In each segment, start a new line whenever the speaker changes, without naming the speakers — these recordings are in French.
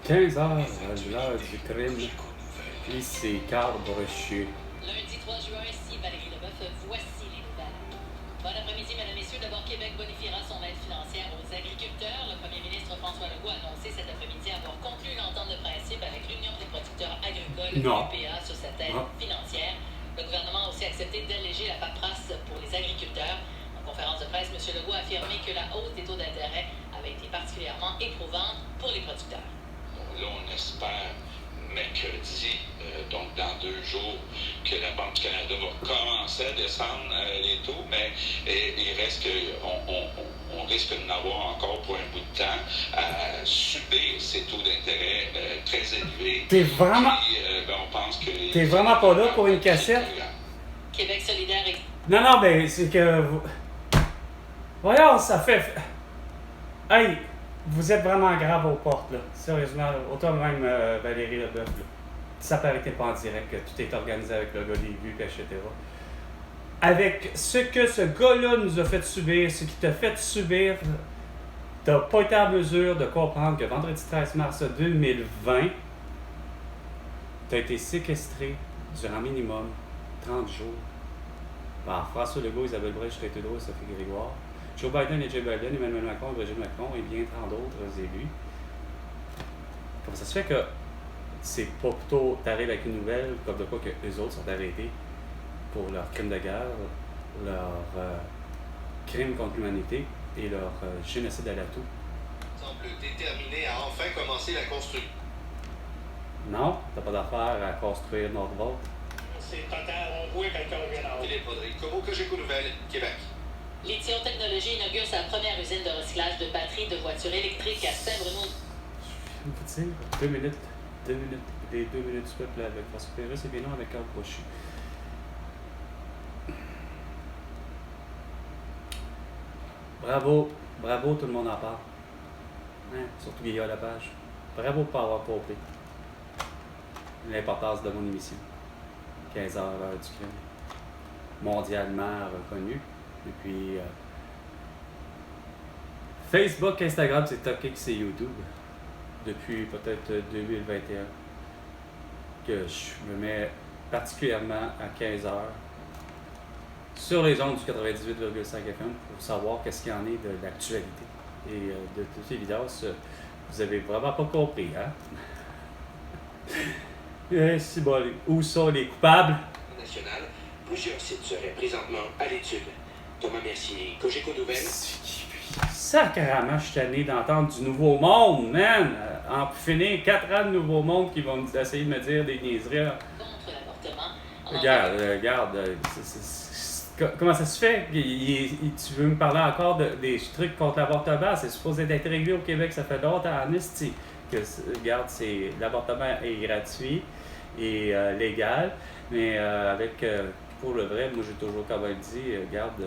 15 heures, l'heure du crime. Puis c'est Carl Brochu.
Lundi 3 juin, ici Valérie Leboeuf, voici les nouvelles. Bon après-midi, mesdames, messieurs. D'abord, Québec bonifiera son aide financière aux agriculteurs. Le premier ministre François Legault a annoncé cet après-midi avoir conclu l'entente de principe avec l'Union des producteurs agricoles, l'UPA, sur cette aide financière. Le gouvernement a aussi accepté d'alléger la paperasse pour les agriculteurs. En conférence de presse, M. Legault a affirmé que la hausse des taux d'intérêt avait été particulièrement éprouvante pour les producteurs.
Là, on espère mercredi, donc dans 2 jours, que la Banque du Canada va commencer à descendre les taux, mais il reste on risque d'en avoir encore pour un bout de temps à subir ces taux d'intérêt très élevés.
T'es vraiment...
Puis, on pense que
T'es vraiment pas là pour une cassette?
Québec solidaire et...
Non, ben, c'est que... Voyons, ça fait... Hey, vous êtes vraiment grave aux portes, là. Sérieusement, là. Autant même Valérie Leboeuf, là. Ça peut arrêter pas en direct, que tout est organisé avec le gars des vues, etc. Avec ce que ce gars-là nous a fait subir, ce qui t'a fait subir, t'as pas été en mesure de comprendre que vendredi 13 mars 2020, t'as été séquestré durant minimum 30 jours par François Legault, Isabelle Brèche, Trudeau et Sophie Grégoire, Joe Biden et Joe Biden, Emmanuel Macron, Brigitte Macron et bien tant d'autres élus. Comment ça se fait que c'est pas plutôt t'arrives avec une nouvelle comme de quoi que les autres sont arrêtés pour leur crime de guerre, leur crime contre l'humanité et leur génocide à la toux?
Semble déterminé à enfin commencer la construction.
Non, t'as pas d'affaire à construire Nordvolt.
C'est total, on voit quelqu'un vient en haut.
Philippe Audrey, Cogeco Nouvelles, Québec.
Lithium Technologies inaugure sa première usine de recyclage de batteries de voitures électriques à Saint-Bruno.
Je me dis, 2 minutes. 2 minutes. Les 2 minutes du peuple avec François Pérusse et bien non avec Carl Brochu. Bravo, bravo, tout le monde en parle. Hein? Surtout Guillaume Lepage. Bravo pour avoir compris l'importance de mon émission. 15 heures du crime. Mondialement reconnu. Et puis, Facebook, Instagram, TikTok, X et YouTube. Depuis peut-être 2021. Que je me mets particulièrement à 15 heures sur les ondes du 98,5 FM pour savoir qu'est-ce qu'il y en est de l'actualité. Et de toute évidence, vous avez vraiment pas compris, hein? Si bon, où sont les coupables?
National, plusieurs sites seraient présentement à l'étude. Thomas Mercier, Cogeco Nouvelles.
Sacrément, je suis tanné d'entendre du Nouveau Monde, man! En plus finir 4 ans de Nouveau Monde qui vont essayer de me dire des niaiseries.
Contre l'avortement.
Regarde, comment ça se fait? Tu veux me parler encore des trucs contre l'avortement? C'est supposé être réglé au Québec, ça fait longtemps en esti que, regarde, l'avortement est gratuit et légal, mais pour le vrai, moi j'ai toujours quand même dit, regarde,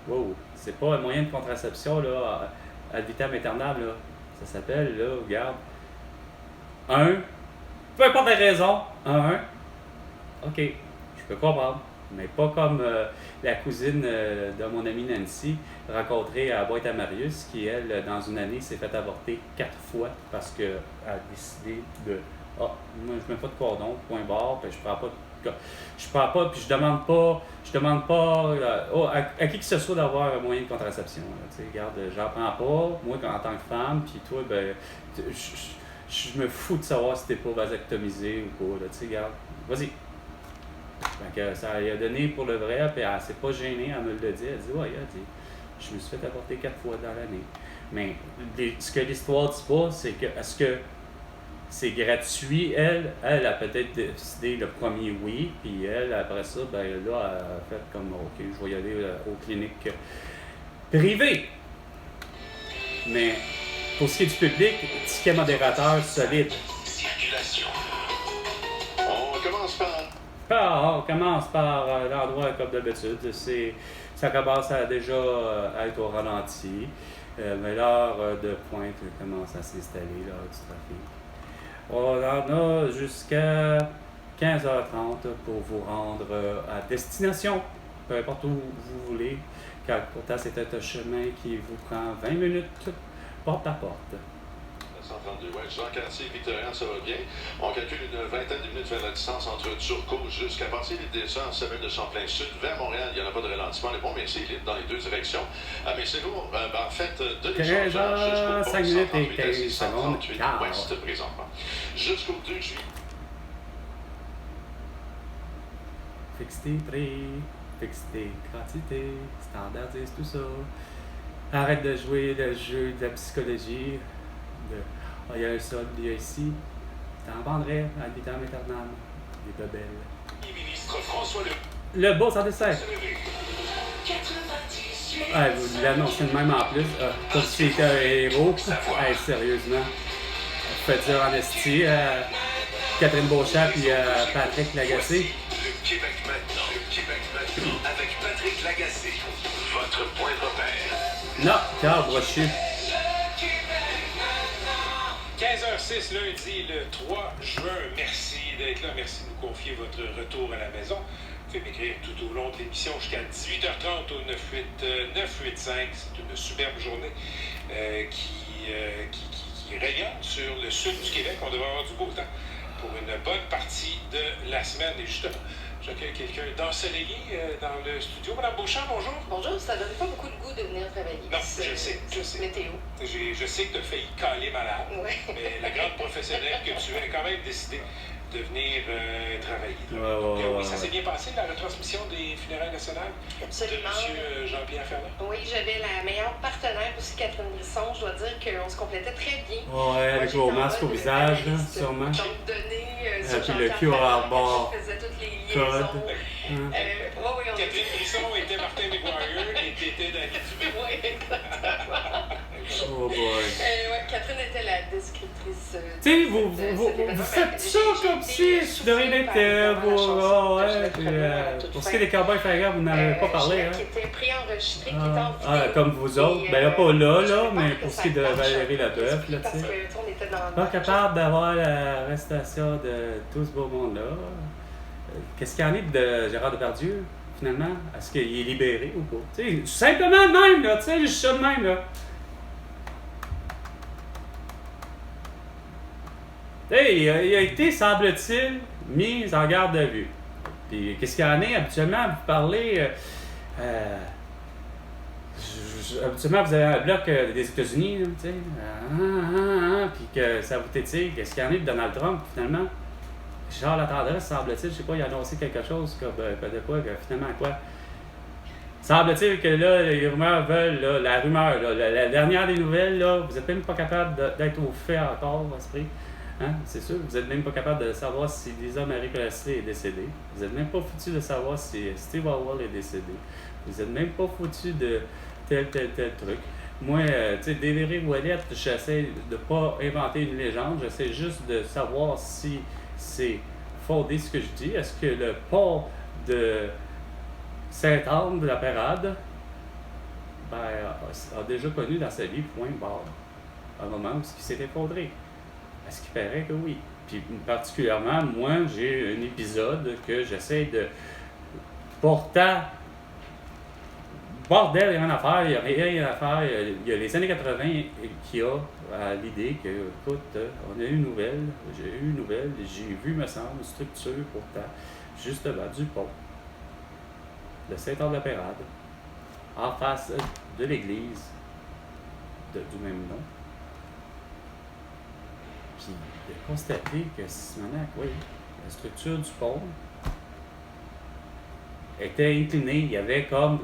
wow, c'est pas un moyen de contraception, là, ad vitam aeternam, là. Ça s'appelle, là, regarde, peu importe les raisons, ok, je peux comprendre, mais pas comme la cousine de mon amie Nancy, rencontrée à Boîte-à-Marius, qui, elle, dans une année, s'est fait avorter 4 fois parce qu'elle a décidé de moi, je mets pas de cordon, point barre, puis je prends pas, puis je demande pas à qui que ce soit d'avoir un moyen de contraception. Tu sais, regarde, j'en prends pas, moi, en tant que femme, puis toi, ben, je me fous de savoir si t'es pas vasectomisé ou pas, là, tu sais, regarde, vas-y. Donc, ça lui a donné pour le vrai, puis elle s'est pas gênée, elle me le dit, elle dit, ouais, elle dit, je me suis fait avorter 4 fois dans l'année. Mais ce que l'histoire dit pas, c'est que, est-ce que c'est gratuit? Elle a peut-être décidé le premier oui, puis elle, après ça, ben là, elle a fait comme, ok, je vais y aller aux cliniques privées. Mais pour ce qui est du public, ticket modérateur solide.
Circulation. On commence par
l'endroit comme d'habitude. Ça commence déjà à être au ralenti, mais l'heure de pointe commence à s'installer, l'heure du trafic. On en a jusqu'à 15h30 pour vous rendre à destination, peu importe où vous voulez, car pourtant c'est un chemin qui vous prend 20 minutes porte à porte.
132, ouais. Jean Cartier, Victorien, ça va bien. On calcule une vingtaine de minutes vers la distance entre Turcot jusqu'à passer les descentes semaine de Champlain-Sud vers Montréal. Il n'y en a pas de ralentissement. Les ponts, mais c'est libre dans les deux directions. Mais c'est lourd. En fait, de l'échangeur jusqu'au pont 138 à 638 ouest présentement. Jusqu'au 2 juillet.
Fixe tes prix, fixe tes quantités, standardise tout ça. Arrête de jouer le jeu de la psychologie. Il y a un solde, il y a ici. T'en vendrais à l'hiver éternel. Des bebelles.
Ministre François
Le beau, ça dessert. Vous l'annoncez de même en plus. Comme si c'était un héros. Sérieusement. Faites dire en esti. Catherine Beauchamp et Patrick Lagacé.
Le Québec maintenant, avec Patrick Lagacé, votre point de repère.
Non, cœur brochu.
15h06 lundi, le 3 juin. Merci d'être là. Merci de nous confier votre retour à la maison. Vous pouvez m'écrire tout au long de l'émission jusqu'à 18h30 au 985. C'est une superbe journée qui rayonne sur le sud du Québec. On devrait avoir du beau temps pour une bonne partie de la semaine. Et justement, j'accueille quelqu'un d'ensoleillé dans le studio. Madame Beauchamp, bonjour.
Bonjour, ça donne pas beaucoup de goût de venir travailler.
Non, je sais.
Météo.
Je sais que tu as failli caler malade,
Ouais.
mais la grande professionnelle que tu es a quand même décidé de venir travailler.
Ouais.
Ça s'est bien passé, la retransmission des funérailles nationales
Absolument.
de M. Jean-Pierre Ferland?
Oui, j'avais la meilleure partenaire aussi, Catherine Brisson. Je dois dire qu'on se complétait très bien.
Ouais, avec vos masques au visage, là, sûrement.
Donc, donner sur
Puis le
Jean-Pierre
QR bar.
je faisais toutes les
Code.
liaisons. Oui,
Catherine Brisson était Martin McGuire et t'étais Danny Dubé.
Oui, exactement.
Oh boy.
Ouais, Catherine était la descriptrice.
Tu sais, vous faites ça comme si je devrais être pour ce qui est des cowboys fringants, vous n'avez pas parlé, hein?
Qui était préenregistré, qui était en vidéo.
Comme vous autres. Ben là, pas là, mais pour ce qui est de Valérie Leboeuf, là, tu sais.
Parce que on était dans
Pas capable d'avoir l'arrestation de tout ce beau monde-là. Qu'est-ce qu'il y en est de Gérard Depardieu, finalement? Est-ce qu'il est libéré ou pas? Tu sais, simplement de même, là, tu sais, juste ça de même, là. Il a été, semble-t-il, mis en garde à vue. Puis, qu'est-ce qu'il y en est? Habituellement, vous parlez... habituellement, vous avez un bloc des États-Unis, là, tu sais. Puis que ça vous tétille. Qu'est-ce qu'il y en est de Donald Trump, finalement? Charles Latendresse, semble-t-il, je sais pas, il a annoncé quelque chose comme de quoi, finalement, quoi? Semble-t-il que là, les rumeurs veulent, là, la dernière des nouvelles, là, vous n'êtes même pas capable d'être au fait encore, esprit. Hein? C'est sûr, vous n'êtes même pas capable de savoir si Lisa-Marie Presley est décédée. Vous n'êtes même pas foutu de savoir si Steve Harwell est décédé. Vous n'êtes même pas foutu de tel truc. Moi, tu sais, délirer Ouellette, j'essaie de pas inventer une légende, j'essaie juste de savoir si c'est fondé ce que je dis. Est-ce que le port de Sainte-Anne de la Pérade a déjà connu dans sa vie, point barre, un moment où il s'est effondré? Est-ce qu'il paraît que oui? Puis particulièrement, moi, j'ai un épisode que j'essaie de... Pourtant, bordel, il n'y a rien à faire, il n'y a rien à faire. Il y a les années 80 qui a l'idée que, écoute, on a eu une nouvelle, j'ai eu une nouvelle, j'ai vu, me semble, une structure pourtant, justement, du pont de Saint-Anne-de-la-Pérade, en face de l'église du même nom. Puis de constater que Simonac, oui, la structure du pont était inclinée. Il y avait comme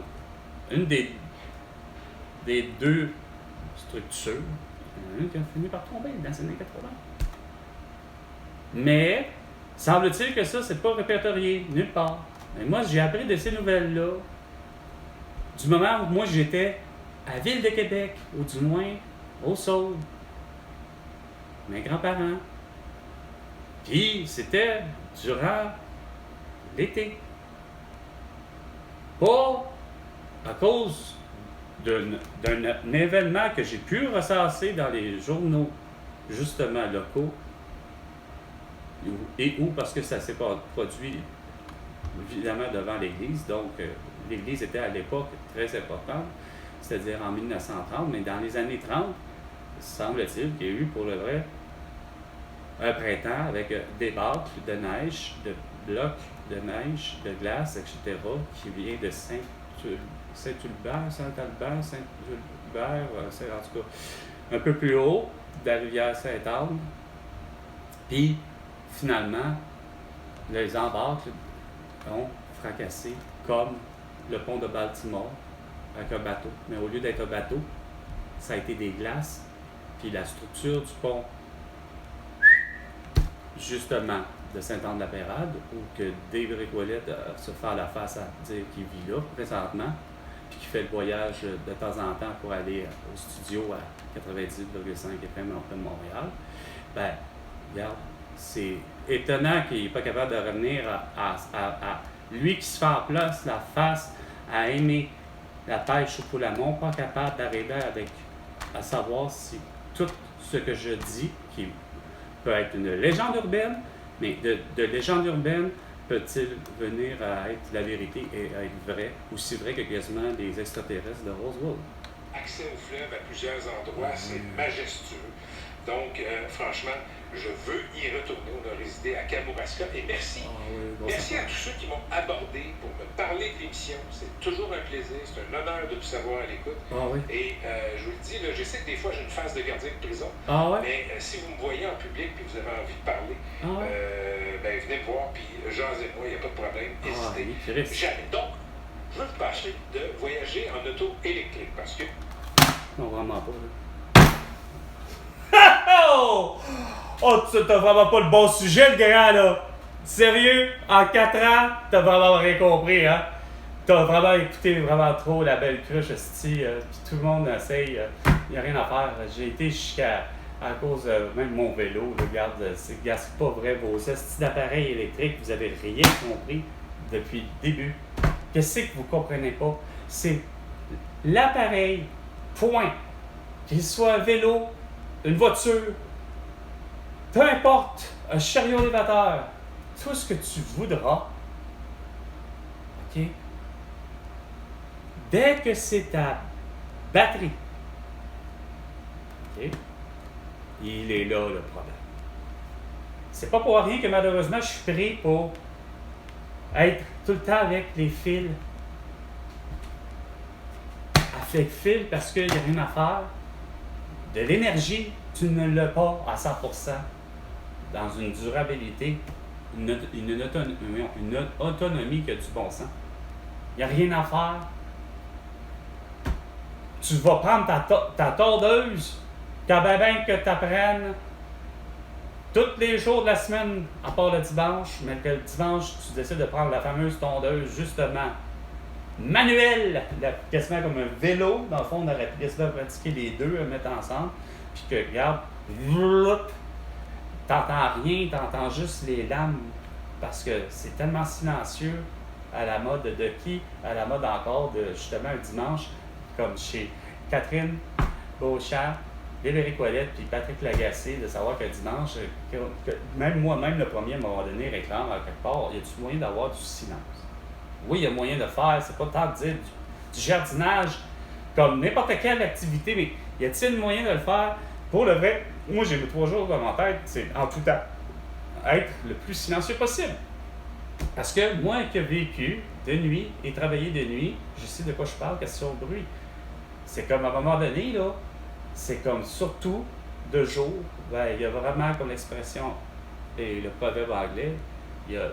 une des deux structures. Il y en a une qui a fini par tomber dans les années 80. Mais, semble-t-il que ça, c'est pas répertorié, nulle part. Mais moi, j'ai appris de ces nouvelles-là du moment où moi j'étais à Ville de Québec, ou du moins au Sault. Mes grands-parents. Puis, c'était durant l'été. Pas à cause d'un événement que j'ai pu ressasser dans les journaux, justement, locaux, et où, parce que ça s'est produit, évidemment, devant l'Église. Donc, l'Église était à l'époque très importante, c'est-à-dire en 1930, mais dans les années 30, semble-t-il qu'il y a eu pour le vrai un printemps avec des bâcles de neige, de blocs de neige, de glace, etc., qui vient de Saint-Hubert, en tout cas, un peu plus haut, de la rivière Sainte-Anne. Puis, finalement, les embâcles ont fracassé comme le pont de Baltimore avec un bateau. Mais au lieu d'être un bateau, ça a été des glaces. Puis la structure du pont, justement, de Sainte-Anne-de-la-Pérade, où que Dave Récolette se fait la face à dire qu'il vit là présentement, puis qu'il fait le voyage de temps en temps pour aller au studio à 90,5 FM en plein de Montréal. Ben, regarde, c'est étonnant qu'il n'est pas capable de revenir à lui qui se fait en place la face à aimer la pêche au poulamon, pas capable d'arriver à savoir si tout ce que je dis, qui peut être une légende urbaine, mais de légende urbaine peut-il venir à être la vérité et à être vrai, aussi vrai que quasiment des extraterrestres de Roswell.
Accès au fleuve à plusieurs endroits, c'est majestueux. Donc, franchement, je veux y retourner. On a résidé à Kamouraska. Et merci. Merci à tous ceux qui m'ont abordé pour me parler de l'émission. C'est toujours un plaisir. C'est un honneur de vous savoir à l'écoute. Et je vous le dis, là, je sais que des fois, j'ai une phase de gardien de prison. Mais si vous me voyez en public et vous avez envie de parler, ben, venez me voir puis jasez-moi. Il n'y a pas de problème. Hésitez jamais. Donc, je veux vous parler de voyager en auto électrique parce que...
Non, vraiment pas. Oh, t'as vraiment pas le bon sujet, le grand, là. Sérieux, en 4 ans, t'as vraiment rien compris, hein? T'as vraiment écouté vraiment trop la belle cruche, esti, puis tout le monde essaye, y a rien à faire. J'ai été jusqu'à cause de même mon vélo, regarde, c'est pas vrai, vos estis d'appareils électriques, vous avez rien compris depuis le début. Qu'est-ce que vous comprenez pas? C'est l'appareil, point. Qu'il soit un vélo, une voiture, peu importe, un chariot élévateur, tout ce que tu voudras, OK? Dès que c'est ta batterie, OK? Il est là le problème. C'est pas pour rien que malheureusement je suis pris pour être tout le temps avec les fils. Avec fils parce qu'il n'y a rien à faire. De l'énergie, tu ne l'as pas à 100% dans une durabilité, une autonomie qui a du bon sens. Il n'y a rien à faire. Tu vas prendre ta tondeuse, quand ben que tu apprennes tous les jours de la semaine, à part le dimanche, mais que le dimanche, tu décides de prendre la fameuse tondeuse, justement, manuelle, quasiment comme un vélo. Dans le fond, on aurait pu quasiment pratiquer les deux, mettre ensemble, puis que, regarde, t'entends rien, t'entends juste les lames, parce que c'est tellement silencieux à la mode de qui? À la mode encore de, justement, un dimanche, comme chez Catherine Beauchamp, Valérie Colette puis Patrick Lagacé, de savoir que dimanche, même moi-même, le premier, à un moment donné, réclame à quelque part, y a-t-il moyen d'avoir du silence? Oui, il y a moyen de faire, c'est pas tant de dire du jardinage comme n'importe quelle activité, mais y a-t-il moyen de le faire? Pour le vrai, moi j'ai mis 3 jours dans ma tête, c'est en tout temps, être le plus silencieux possible. Parce que moi qui ai vécu de nuit et travaillé de nuit, je sais de quoi je parle, question de bruit. C'est comme à un moment donné, là, c'est comme surtout de jour, ben, il y a vraiment comme l'expression et le proverbe anglais, il y a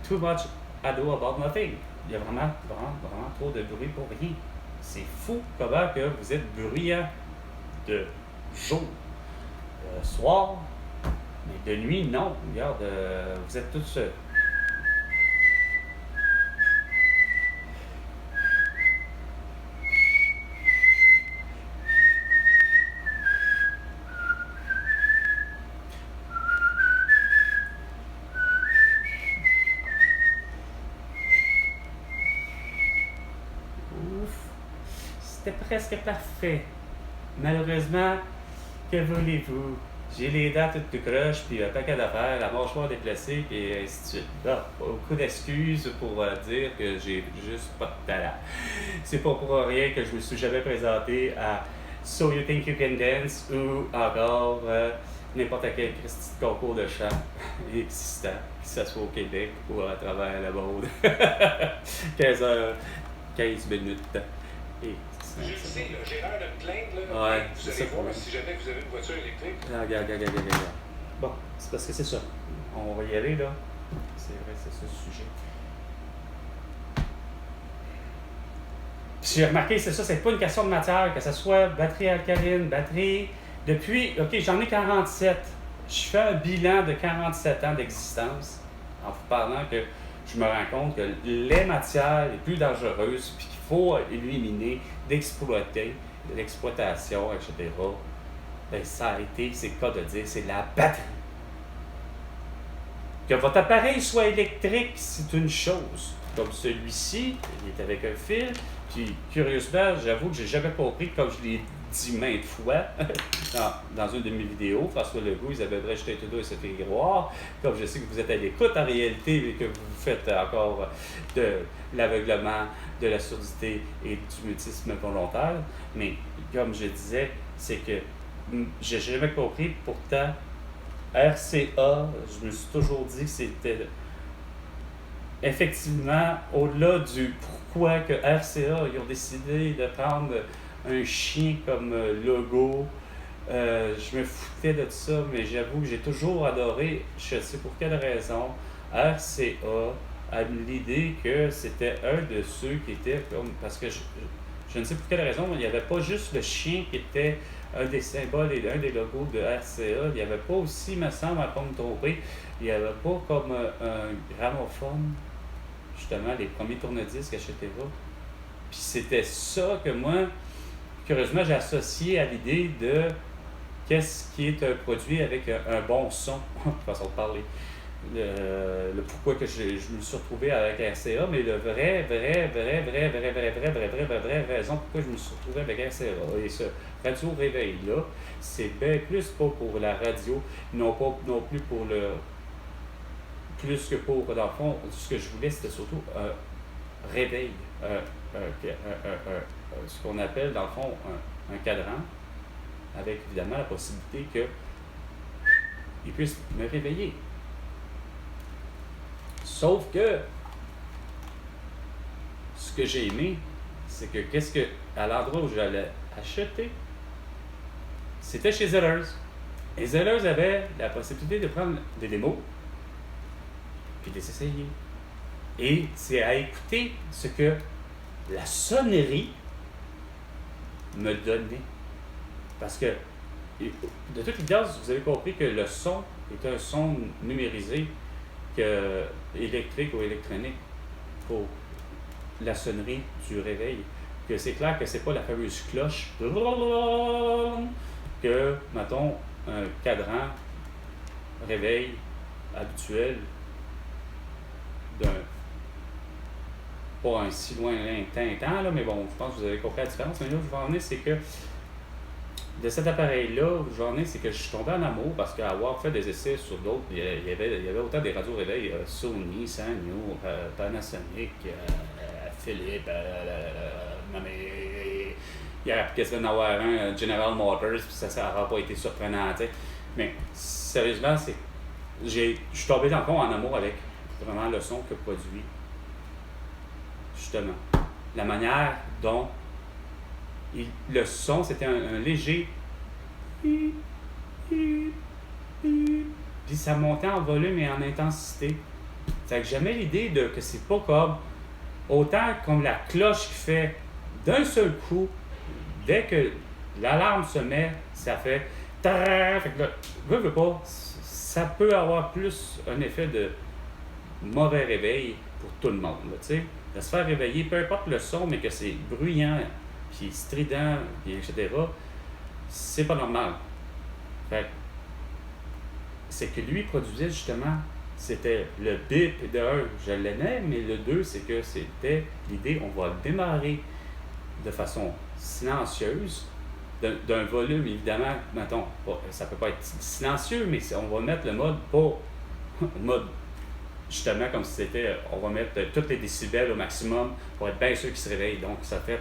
too much ado about nothing. Il y a vraiment trop de bruit pour rien. C'est fou comment que vous êtes bruyant de jour, soir, mais de nuit, non. Regarde, vous êtes tous... C'était presque parfait. Malheureusement, que voulez-vous? J'ai les dents toutes croches, puis un paquet d'affaires, la mâchoire déplacée, puis ainsi de suite. Bon, beaucoup d'excuses pour dire que j'ai juste pas de talent. C'est pas pour rien que je me suis jamais présenté à So You Think You Can Dance ou encore n'importe quel petit concours de chant existant, que ce soit au Québec ou à travers le monde. 15 minutes. Et
Je le sais, là, j'ai l'air de me plaindre. Là,
ouais,
vous allez voir si jamais vous avez une voiture électrique.
Regarde. Bon, c'est parce que c'est ça. On va y aller, là. C'est vrai, c'est ça le sujet. Puis j'ai remarqué, c'est ça, c'est pas une question de matière, que ce soit batterie alcaline, batterie. Depuis, OK, j'en ai 47. Je fais un bilan de 47 ans d'existence en vous parlant que je me rends compte que les matières les plus dangereuses, puis qu'il faut éliminer, d'exploiter, de l'exploitation, etc., ben, ça a été, c'est le cas de dire, c'est la batterie. Que votre appareil soit électrique, c'est une chose. Comme celui-ci, il est avec un fil. Puis, curieusement, j'avoue que j'ai jamais compris, comme je l'ai dit maintes fois dans une de mes vidéos, François Legault, Isabelle Brèche, Tête-Doux et Sophie Grégoire, comme je sais que vous êtes à l'écoute en réalité et que vous faites encore de l'aveuglement, de la surdité et du mutisme volontaire. Mais, comme je disais, c'est que j'ai jamais compris, pourtant, RCA, je me suis toujours dit que c'était effectivement au-delà du pourquoi que RCA ils ont décidé de prendre un chien comme logo. Je me foutais de ça, mais j'avoue que j'ai toujours adoré, je sais pour quelle raison, RCA a l'idée que c'était un de ceux qui était comme, parce que je ne sais pour quelle raison, mais il n'y avait pas juste le chien qui était un des symboles et un des logos de RCA. Il n'y avait pas aussi, me semble, à pas me tromper, il n'y avait pas comme un gramophone, justement, les premiers tourne-disques, etc. Puis c'était ça que moi, curieusement, j'ai associé à l'idée de qu'est-ce qui est un produit avec un bon son, façon de parler. Le pourquoi que je me suis retrouvé avec RCA, mais le vraie raison pourquoi je me suis retrouvé avec RCA. Et ce radio réveil-là, c'est bien plus pas pour la radio, non plus pour le. Plus que pour, dans le fond, ce que je voulais, c'était surtout un réveil, ce qu'on appelle, dans le fond, un cadran, avec évidemment la possibilité qu'il puisse me réveiller. Sauf que ce que j'ai aimé, c'est que à l'endroit où j'allais acheter, c'était chez Zellers. Et Zellers avait la possibilité de prendre des démos puis de les essayer. Et c'est à écouter ce que la sonnerie me donnait. Parce que, de toute évidence, vous avez compris que le son est un son numérisé électrique ou électronique pour la sonnerie du réveil. Que c'est clair que c'est pas la fameuse cloche que, mettons, un cadran réveil habituel pas un si lointain temps, là, mais bon, je pense que vous avez compris la différence. Mais là, je vais en venir, c'est que de cet appareil-là, où j'en ai, c'est que je suis tombé en amour parce qu'avoir fait des essais sur d'autres, il y avait autant des radios réveil, Sony, Sanyo, Panasonic, Philips, non mais il y a quasiment en avoir un, General Motors, puis ça n'aura pas été surprenant, tu sais. Mais sérieusement, je suis tombé dans le fond en amour avec vraiment le son que produit, justement. La manière dont le son, c'était un léger puis ça montait en volume et en intensité. Fait que j'aimais l'idée que c'est pas comme autant comme la cloche qui fait d'un seul coup, dès que l'alarme se met, ça fait fait que là, veux pas, ça peut avoir plus un effet de mauvais réveil pour tout le monde, tu sais, de se faire réveiller, peu importe le son, mais que c'est bruyant, puis strident, puis etc., c'est pas normal. Fait c'est que lui produisait justement, c'était le bip de 1, je l'aimais, mais le 2, c'est que c'était l'idée, on va démarrer de façon silencieuse, d'un volume évidemment, mettons, ça peut pas être silencieux, mais on va mettre le mode pas, le mode justement comme si c'était, on va mettre tous les décibels au maximum pour être bien sûr qu'ils se réveillent. Donc ça fait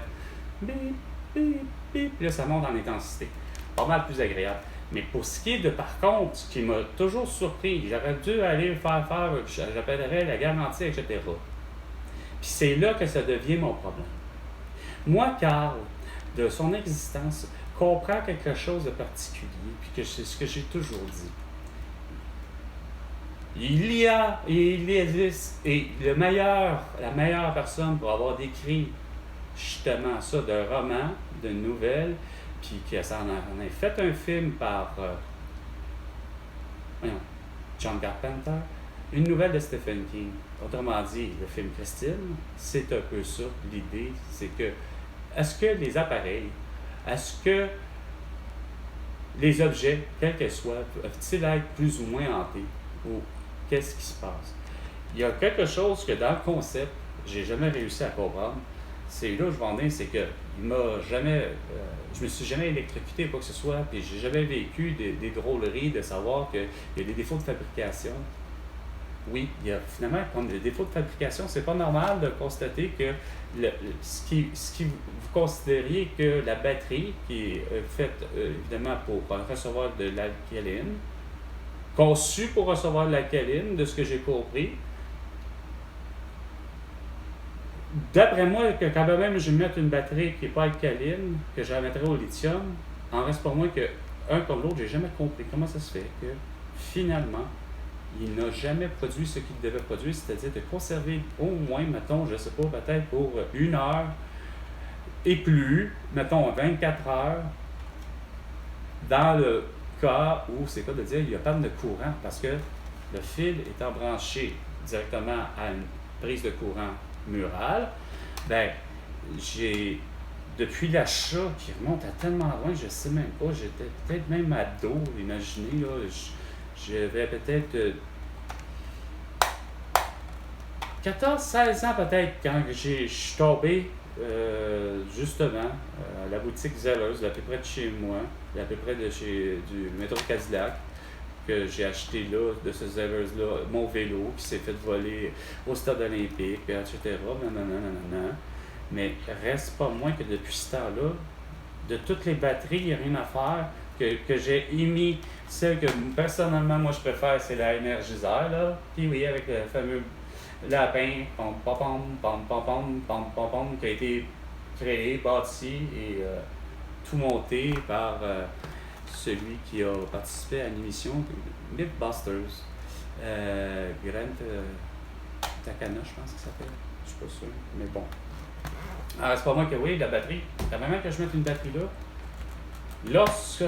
bip, bip, bip, puis là, ça monte en intensité. Pas mal plus agréable. Mais pour ce qui est de, par contre, ce qui m'a toujours surpris, j'aurais dû aller faire, j'appellerais la garantie, etc. Puis c'est là que ça devient mon problème. Moi, Carl, de son existence, comprend quelque chose de particulier, puis que c'est ce que j'ai toujours dit. Il existe, et la meilleure personne pour avoir décrit justement ça d'un roman, d'une nouvelle, puis que ça en a fait un film par John Carpenter, une nouvelle de Stephen King. Autrement dit, le film Christine, c'est un peu ça, l'idée, c'est que est-ce que les appareils, est-ce que les objets, quels qu'ils soient, peuvent-ils être plus ou moins hantés, ou qu'est-ce qui se passe? Il y a quelque chose que dans le concept, j'ai jamais réussi à comprendre. C'est là où je vais en venir, c'est que je me suis jamais électrocuté ou quoi que ce soit, puis j'ai jamais vécu des drôleries de savoir qu'il y a des défauts de fabrication. Oui, il y a finalement, comme les défauts de fabrication, c'est pas normal de constater que ce qui vous considériez que la batterie, qui est faite évidemment pour recevoir de l'alcaline, conçue pour recevoir de l'alcaline, de ce que j'ai compris, d'après moi, que quand même je mette une batterie qui n'est pas alcaline, que je la mettrais au lithium, en reste pas moins que un comme l'autre, j'ai jamais compris comment ça se fait que finalement, il n'a jamais produit ce qu'il devait produire, c'est-à-dire de conserver au moins, mettons, je sais pas, peut-être pour 1 heure et plus, mettons 24 heures, dans le cas où, c'est quoi de dire, il n'y a pas de courant, parce que le fil étant branché directement à une prise de courant murale, ben, j'ai, depuis l'achat qui remonte à tellement loin, je sais même pas, j'étais peut-être même ado, imaginez, là, j'avais peut-être 14-16 ans peut-être quand je suis tombé justement à la boutique Zellers, à peu près de chez moi, à peu près du métro Cadillac, que j'ai acheté là, de ce Zellers-là, mon vélo qui s'est fait voler au stade olympique, etc. Mais reste pas moins que depuis ce temps-là, de toutes les batteries, il n'y a rien à faire. Que j'ai émis, celle que personnellement moi je préfère, c'est la Energizer, là. Puis oui, avec le fameux lapin, qui a été créé, bâti et tout monté par celui qui a participé à l'émission Mythbusters, Grant Takana, je pense qu'il s'appelle, je suis pas sûr, mais bon. Alors c'est pas moi que oui, la batterie, quand même que je mette une batterie là, lorsque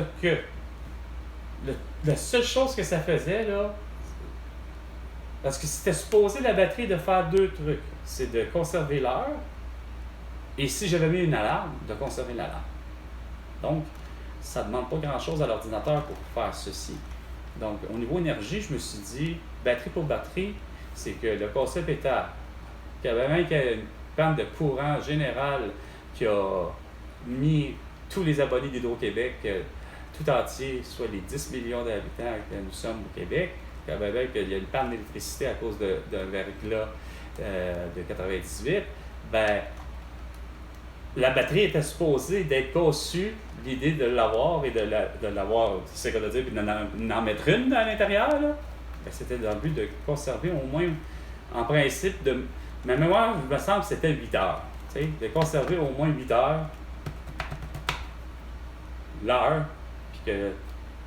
la seule chose que ça faisait, là, parce que c'était supposé la batterie de faire 2 trucs, c'est de conserver l'heure, et si j'avais mis une alarme, de conserver l'alarme. Donc, ça ne demande pas grand-chose à l'ordinateur pour faire ceci. Donc, au niveau énergie, je me suis dit, batterie pour batterie, c'est que le concept était qu'il y avait même une panne de courant général qui a mis tous les abonnés d'Hydro-Québec tout entier, soit les 10 millions d'habitants que nous sommes au Québec, qu'il y a une panne d'électricité à cause d'un verglas de 98, ben, la batterie était supposée d'être conçue, l'idée de l'avoir et de l'avoir, c'est quoi de dire, puis d'en mettre une à l'intérieur, là. Ben, c'était dans le but de conserver au moins, en principe, ma mémoire, il me semble que c'était 8 heures. De conserver au moins 8 heures l'heure, puis que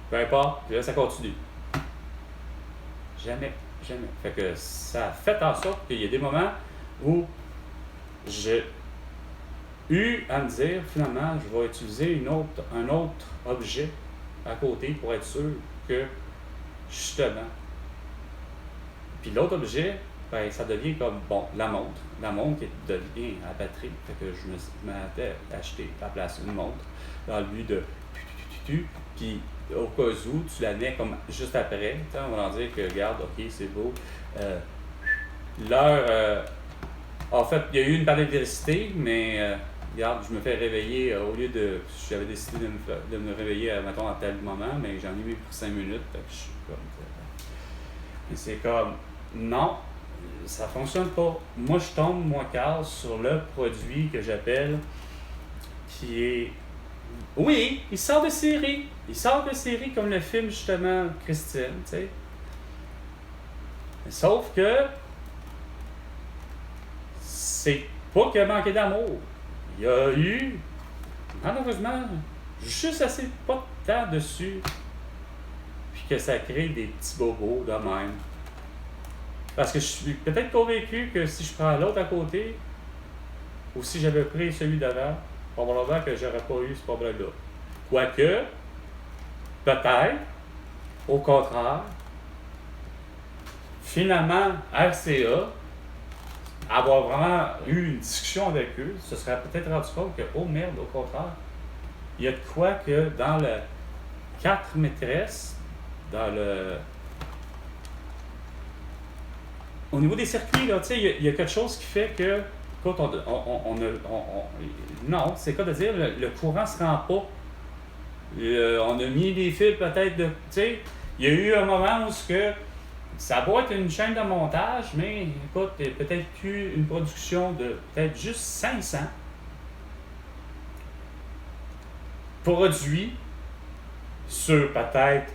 peu importe, puis là ça continue. Jamais. Fait que ça a fait en sorte qu'il y a des moments où j'ai eu à me dire, finalement, je vais utiliser un autre objet à côté pour être sûr que, justement. Puis l'autre objet, ben, ça devient comme, bon, la montre. La montre qui devient à batterie. Fait que je me m'attendais à acheter à la place une montre dans le but de puis au cas où, tu la mets comme juste après. On va leur dire que, regarde, ok, c'est beau. L'heure, en fait, il y a eu une panne d'électricité, mais regarde, je me fais réveiller au lieu de. J'avais décidé de me réveiller, mettons, à tel moment, mais j'en ai mis pour 5 minutes. Fait que je suis comme. Mais c'est comme. Non, ça fonctionne pas. Moi, je tombe, Carl, sur le produit que j'appelle qui est... Oui, il sort de série. Il sort de série comme le film, justement, Christine, tu sais. Sauf que c'est pas qu'il a manqué d'amour. Il y a eu, malheureusement, juste assez pas de temps dessus, puis que ça crée des petits bobos de même. Parce que je suis peut-être convaincu que si je prends l'autre à côté, ou si j'avais pris celui d'avant, probablement que j'aurais pas eu ce problème-là. Quoique, peut-être, au contraire, finalement, RCA, avoir vraiment eu une discussion avec eux, se serait peut-être rendu compte que, oh merde, au contraire, il y a de quoi que dans le 4 maîtresses, dans le... Au niveau des circuits, là, tu sais, il y a quelque chose qui fait que, quand non, c'est quoi de dire, le courant ne se rend pas. On a mis des fils peut-être de... Tu sais, il y a eu un moment où ça va être une chaîne de montage, mais écoute, peut-être une production de peut-être juste 500 produits sur peut-être,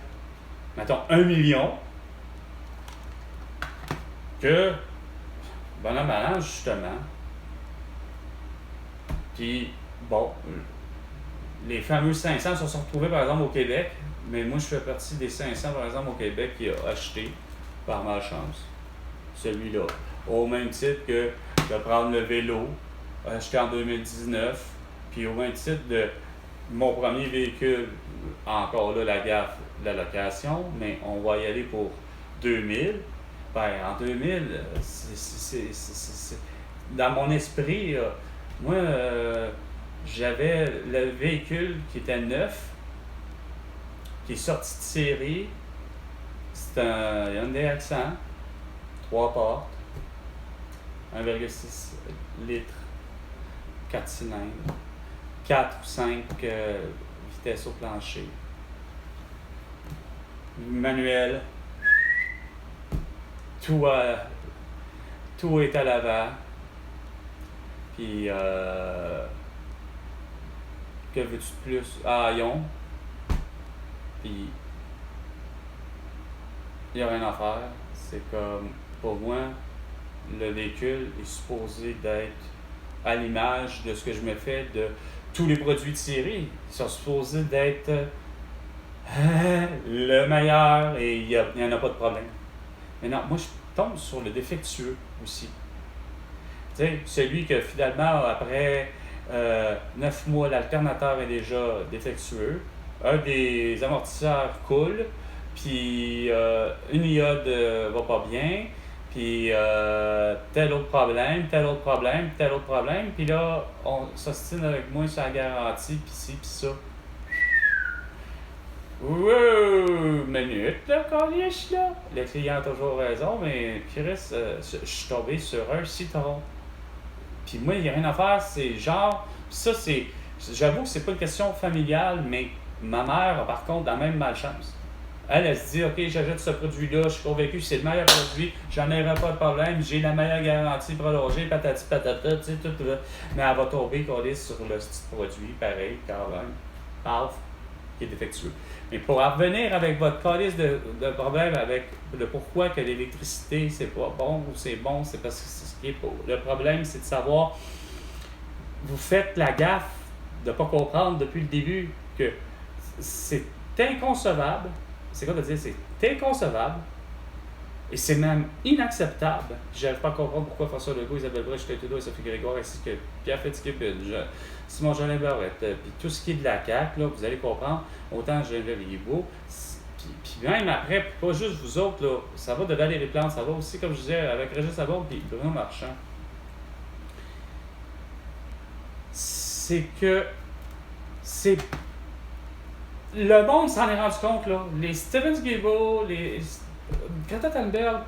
mettons, 1 million, que, bon an, malin, justement. Puis, bon, les fameux 500 se sont retrouvés, par exemple, au Québec, mais moi, je fais partie des 500, par exemple, au Québec, qui a acheté, par malchance, celui-là. Au même titre que de prendre le vélo, acheté en 2019, puis au même titre de mon premier véhicule, encore là, la gaffe, la location, mais on va y aller pour 2000. Ben, en 2000, c'est dans mon esprit, moi, j'avais le véhicule qui était neuf, qui est sorti de série. C'est un Hyundai Accent, 3 portes, 1,6 litres, 4 cylindres, 4 ou 5 vitesses au plancher, manuel, tout est à l'avant, puis que veux-tu de plus? Ah, Ion, puis il n'y a rien à faire. C'est comme, pour moi, le véhicule est supposé d'être à l'image de ce que je me fais de tous les produits de série. Ils sont supposés d'être le meilleur et il n'y en a pas de problème. Mais non, moi, je tombe sur le défectueux aussi. Tu sais, celui que finalement, après 9 mois, l'alternateur est déjà défectueux. Un des amortisseurs coule. Puis une iode va pas bien, puis tel autre problème, puis là, on s'ostine avec moi sur la garantie, puis ci, puis ça. Wow, minute, là, calice, là. Le client a toujours raison, mais Chris, je suis tombé sur un citron. Puis moi, il n'y a rien à faire, c'est genre, ça, c'est, j'avoue que c'est pas une question familiale, mais ma mère a par contre la même malchance. Elle se dit, OK, j'achète ce produit-là, je suis convaincu que c'est le meilleur produit, j'en aurai pas de problème, j'ai la meilleure garantie prolongée, patati patata, tu sais, tout là. Mais elle va tomber collée sur le petit produit, pareil, quand même, paf, qui est défectueux. Mais pour en revenir avec votre calice de problème avec le pourquoi que l'électricité, c'est pas bon ou c'est bon, c'est parce que c'est ce qui est pas. Le problème, c'est de savoir, vous faites la gaffe de ne pas comprendre depuis le début que c'est inconcevable. C'est quoi de dire? C'est inconcevable et c'est même inacceptable. Je n'arrive pas à comprendre pourquoi François Legault, Isabelle Brèche, Justin Trudeau et Sophie Grégoire, ainsi que Pierre Fitzgibbon, Simon Jolin Barrette, puis tout ce qui est de la CAQ, là, vous allez comprendre, autant Geneviève Guilbeault, puis même après, pas juste vous autres, là, ça va de Valérie Plante, ça va aussi, comme je disais, avec Régis Laborde et Bruno Marchand. C'est que c'est... Le monde s'en est rendu compte, là. Les Steven Guilbeault, les Greta Thunberg,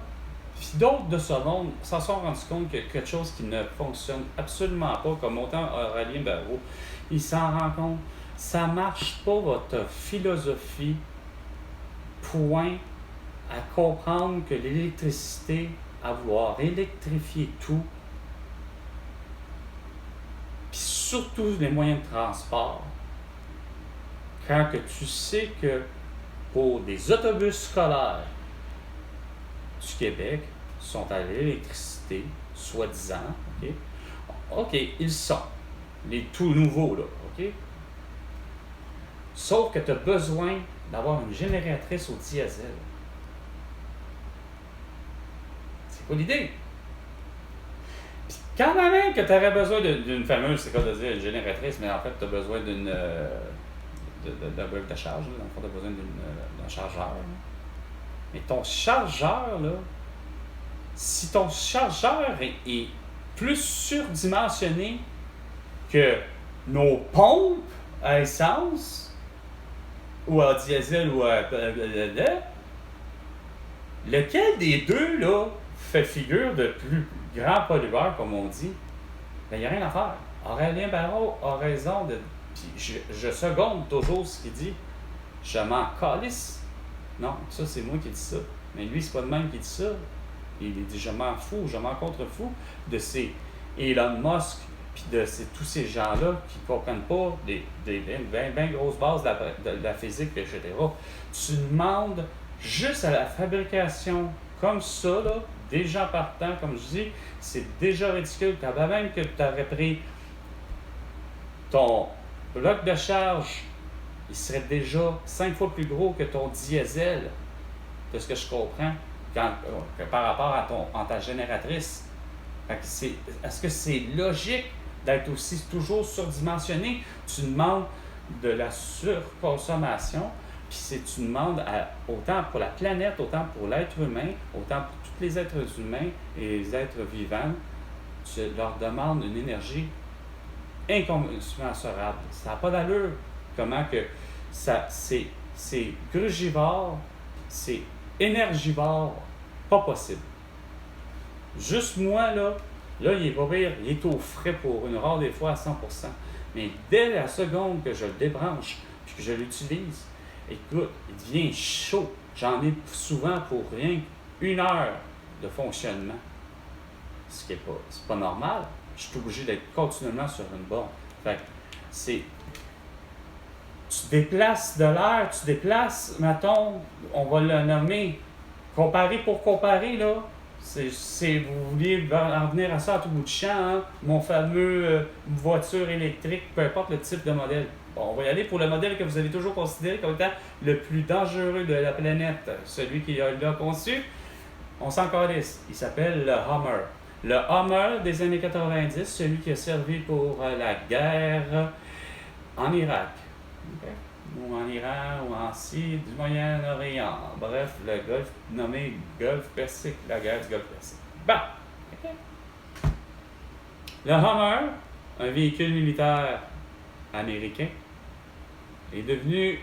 puis d'autres de ce monde s'en sont rendus compte qu'il y a quelque chose qui ne fonctionne absolument pas, comme autant Aurélien Barrault. Il s'en rend compte. Ça ne marche pas, votre philosophie. Point à comprendre que l'électricité, à vouloir électrifier tout, puis surtout les moyens de transport, quand que tu sais que pour des autobus scolaires du Québec sont à l'électricité, soi-disant, OK? OK, ils sont. Les tout nouveaux, là, OK? Sauf que tu as besoin d'avoir une génératrice au diesel. C'est quoi l'idée? Puis quand même que tu aurais besoin d'une fameuse, c'est quoi de dire, une génératrice, mais en fait, tu as besoin d'une d'un bloc de charge, là. Dans le fond, tu as besoin d'un chargeur. Là. Mais ton chargeur, là, si ton chargeur est plus surdimensionné que nos pompes à essence ou à diesel ou à lequel des deux là fait figure de plus grand pollueur, comme on dit, ben il n'y a rien à faire. Aurélien Barrault a raison de. Puis je seconde toujours ce qu'il dit. Je m'en calisse. Non, ça c'est moi qui dis ça. Mais lui, c'est pas le même qui dit ça. Il dit je m'en fous, je m'en contrefous de ces Elon Musk puis de tous ces gens-là qui ne comprennent pas des bien grosses bases de la physique, etc. Tu demandes juste à la fabrication comme ça, là, déjà partant, comme je dis, c'est déjà ridicule. Quand même que tu aurais pris ton bloc de charge, il serait déjà 5 fois plus gros que ton diesel, de ce que je comprends, par rapport à ta génératrice. Est-ce que c'est logique d'être aussi toujours surdimensionné? Tu demandes de la surconsommation, puis tu demandes autant pour la planète, autant pour l'être humain, autant pour tous les êtres humains et les êtres vivants, tu leur demandes une énergie incommensurable. Ça n'a pas d'allure. Comment que c'est grugivore, c'est énergivore, pas possible. Juste moi, là, il est pas pire, il est au frais pour une rare des fois à 100%. Mais dès la seconde que je le débranche puis que je l'utilise, écoute, il devient chaud. J'en ai souvent pour rien qu'une heure de fonctionnement. Ce qui n'est pas normal. Je suis obligé d'être continuellement sur une borne. Fait que c'est. Tu déplaces de l'air, tu déplaces, mettons, on va le nommer, comparer pour comparer, là. Vous vouliez en venir à ça à tout bout de champ, hein? Mon fameux voiture électrique, peu importe le type de modèle. Bon, on va y aller pour le modèle que vous avez toujours considéré comme étant le plus dangereux de la planète, celui qui l'a conçu. On s'en calisse. Il s'appelle le Hummer. Le Hummer des années 90, celui qui a servi pour la guerre en Irak. Okay. Ou en Iran, ou en Syrie, du Moyen-Orient. Bref, le golfe nommé Golfe Persique, la guerre du Golfe Persique. Bon, okay. Le Hummer, un véhicule militaire américain, est devenu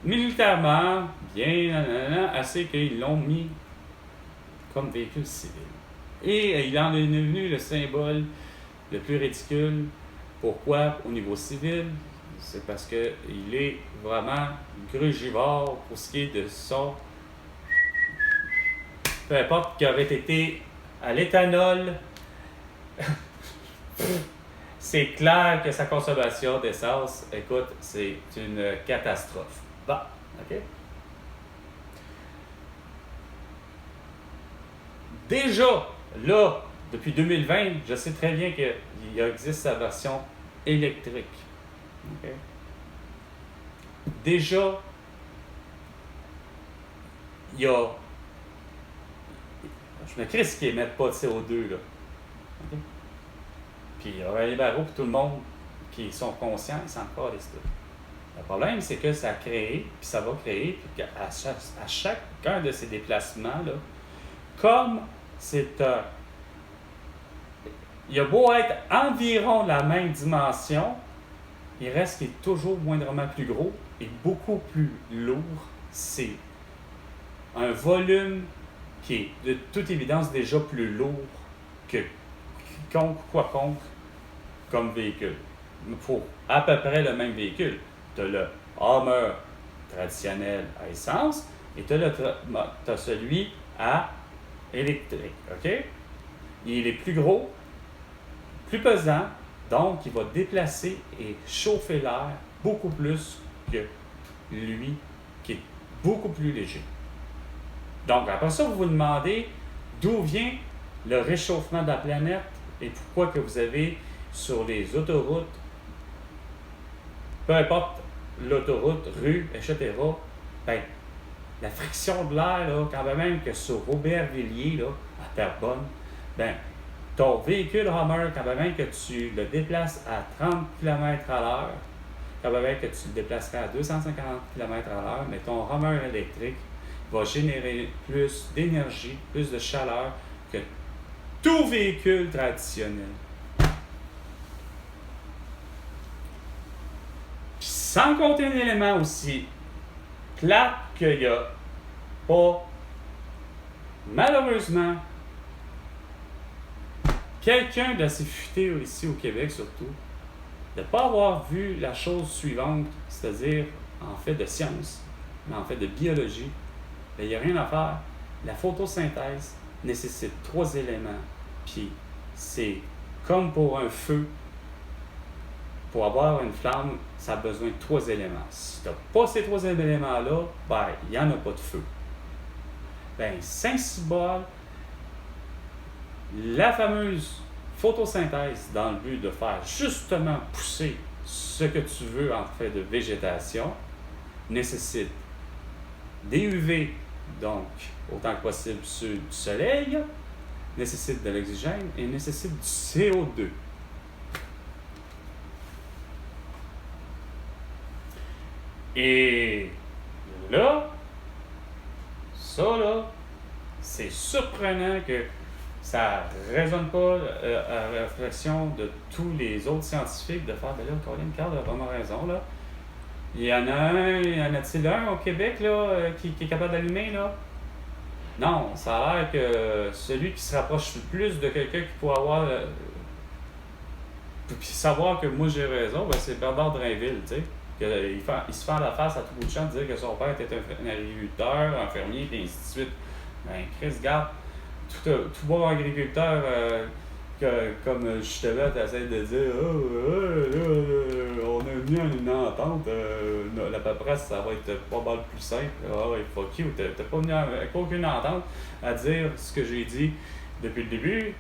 militairement bien assez qu'ils l'ont mis comme véhicule civil. Et il en est devenu le symbole le plus ridicule. Pourquoi au niveau civil? C'est parce qu'il est vraiment grugivore pour ce qui est de son. Peu importe qu'il aurait été à l'éthanol, c'est clair que sa consommation d'essence, écoute, c'est une catastrophe. Bon, OK? Déjà, là, depuis 2020, je sais très bien qu'il existe sa version électrique. Okay. Déjà, il y a. Je me crisse qu'ils n'émettent pas de CO2, là. Okay. Puis il y aura les barreaux pour tout le monde qui sont conscients, ils s'en calissent tout. Le problème, c'est que ça a créé, puis ça va créer, puis à chacun de ces déplacements-là, comme c'est il a beau être environ la même dimension, il reste qu'il est toujours moindrement plus gros et beaucoup plus lourd. C'est un volume qui est de toute évidence déjà plus lourd que quiconque comme véhicule. Pour à peu près le même véhicule. Tu as le Hummer traditionnel à essence et tu as celui à électrique. OK? Il est plus gros, plus pesant, donc il va déplacer et chauffer l'air beaucoup plus que lui, qui est beaucoup plus léger. Donc, après ça, vous vous demandez d'où vient le réchauffement de la planète et pourquoi que vous avez sur les autoroutes, peu importe l'autoroute, rue, etc., ben, la friction de l'air, là, quand même que sur Aubervilliers, là, à Terrebonne, ben, ton véhicule Hummer, quand même que tu le déplaces à 30 km à l'heure, quand même que tu le déplacerais à 250 km à l'heure, mais ton Hummer électrique va générer plus d'énergie, plus de chaleur que tout véhicule traditionnel. Puis sans compter un élément aussi plate qu'il n'y a pas, malheureusement, quelqu'un d'assez futé ici au Québec surtout, de ne pas avoir vu la chose suivante, c'est-à-dire en fait de science, mais en fait de biologie, ben, il n'y a rien à faire. La photosynthèse nécessite 3 éléments, puis c'est comme pour un feu. Pour avoir une flamme, ça a besoin de 3 éléments. Si tu n'as pas ces 3 éléments-là, ben, il n'y en a pas de feu. Ben, Saint-Cybole, la fameuse photosynthèse dans le but de faire justement pousser ce que tu veux en fait de végétation, nécessite des UV, donc autant que possible sur du soleil, nécessite de l'oxygène et nécessite du CO2. Et là, ça là, c'est surprenant que ça ne résonne pas à la réflexion de tous les autres scientifiques de faire, ben là, Colin Carl a vraiment raison, là. Il y en a-t-il un au Québec, là, qui est capable d'allumer, là? Non, ça a l'air que celui qui se rapproche le plus de quelqu'un qui pourrait avoir... puis savoir que moi j'ai raison, ben c'est Bernard Drainville, tu sais. Il se fait à la face à tout bout de champ de dire que son père était un agriculteur, un fermier, et ainsi de suite. Ben, Chris, garde, tout bon agriculteur, comme justement, tu essaies de dire on a mis une entente, la paperasse, ça va être pas mal plus simple. Ah ouais, fuck you, t'as pas venu avec aucune entente à dire ce que j'ai dit depuis le début.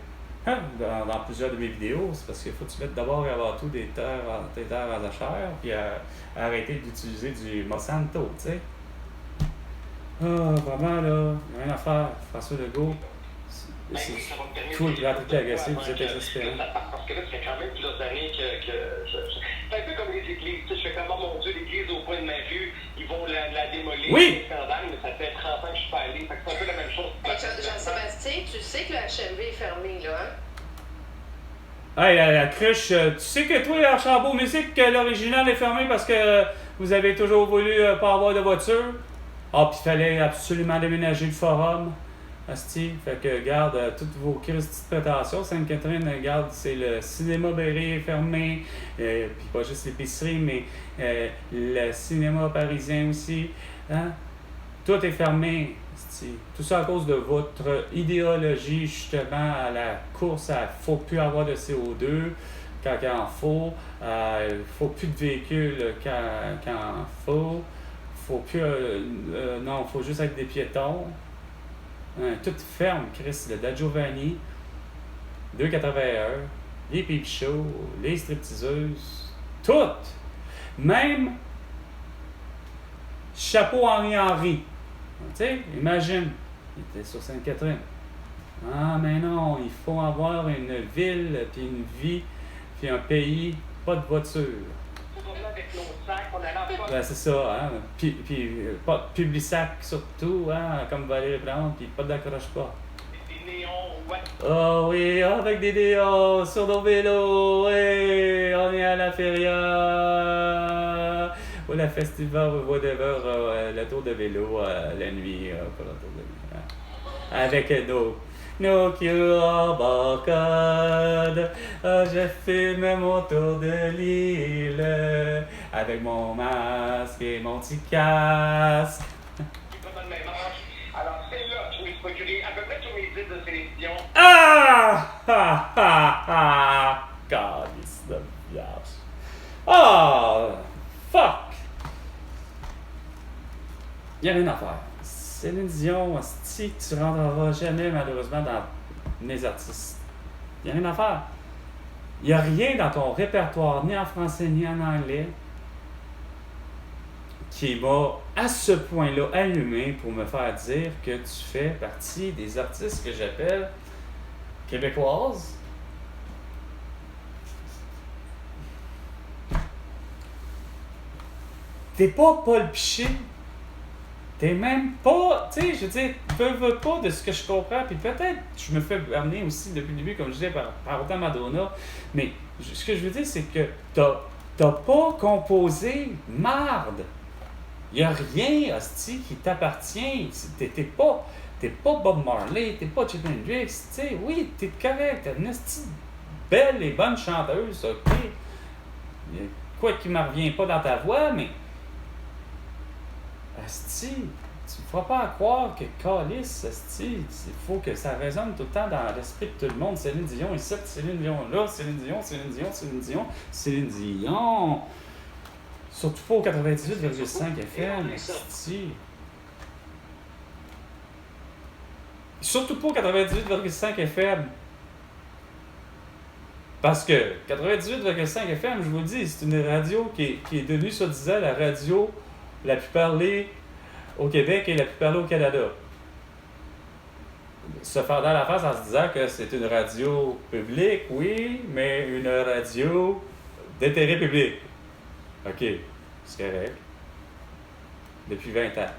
Hein? Dans plusieurs de mes vidéos, c'est parce qu'il faut que tu mettes d'abord et avant tout des terres en jachère, puis arrêter d'utiliser du Monsanto, tu sais. Ah, vraiment, là, rien à faire. François Legault, c'est tout le grand truc agressif, vous êtes exaspérant.
Parce que là, ça fait quand même plusieurs années que c'est un peu comme les églises. Je fais comme, oh mon Dieu, l'église au coin de ma rue, ils vont la démolir.
Oui!
C'est un scandale, mais ça fait 30 ans que je suis pas allé. C'est un peu la même chose.
Jean-Sébastien, tu sais que le HMV est fermé, là, hein?
Hey, la cruche, tu sais que toi, Archambault Musique, que l'original est fermé parce que vous avez toujours voulu pas avoir de voiture. Ah, puis il fallait absolument déménager le forum. Asti, fait que, garde, toutes vos crises de prétentions. Sainte-Catherine, garde, c'est le cinéma Berry fermé. Puis pas juste l'épicerie, mais le cinéma parisien aussi. Hein? Tout est fermé. Asti. Tout ça à cause de votre idéologie, justement, à la course à « faut plus avoir de CO2 » quand il en faut. Il faut plus de véhicules quand il en faut. Faut plus... non, faut juste être des piétons. Tout ferme, Chris, le Da Giovanni, 2,81, les peep shows, les stripteaseuses, toutes! Même Chapeau Henri. Tu sais, imagine, il était sur Sainte-Catherine. Ah, mais non, il faut avoir une ville, puis une vie, puis un pays, pas de voiture. Ben, c'est ça, hein. Puis pas de Publisac surtout, hein, comme Valérie Plante, puis pas d'accroche-pas.
Des néons, ouais.
Oh oui, avec des néons sur nos vélos, oui, on est à la feria, ou la festival, ou whatever, le tour de vélo la nuit, pas le tour de vélo, hein. Avec nos QR barcodes, je filme mon tour de l'île avec mon masque et mon petit casque.
Alors, c'est là que je vais procurer à peu près tous mes titres de sélection.
Ah! Ha ha ha! affaire. Céline Dion, si tu ne rentreras jamais, malheureusement, dans mes artistes. Il n'y a rien à faire. Il n'y a rien dans ton répertoire, ni en français, ni en anglais, qui m'a à ce point-là allumé pour me faire dire que tu fais partie des artistes que j'appelle québécoises. T'es pas Paul Piché. T'es même pas, tu sais, je veux dire, veux pas de ce que je comprends, puis peut-être je me fais amener aussi depuis le début, comme je disais, par autant Madonna, mais ce que je veux dire, c'est que t'as pas composé marde. Il n'y a rien, hostie, qui t'appartient. T'es pas Bob Marley, t'es pas Jimi Hendrix, tu sais, oui, t'es correct, t'es une hostie belle et bonne chanteuse, ok. Quoi qu'il ne me revient pas dans ta voix, mais asti, tu ne feras pas à croire que Calice, asti, il faut que ça résonne tout le temps dans l'esprit de tout le monde. Céline Dion ici, Céline Dion là, Céline Dion, Céline Dion, Céline Dion, Céline Dion. Surtout pas au 98,5 FM, asti. Surtout pas au 98,5 FM. Parce que 98,5 FM, je vous le dis, c'est une radio qui est devenue, soi-disant, la radio la plus parlée au Québec et la plus parlée au Canada. Se faire dans la face en se disant que c'est une radio publique, oui, mais une radio d'intérêt public. OK, c'est correct. Depuis 20 ans.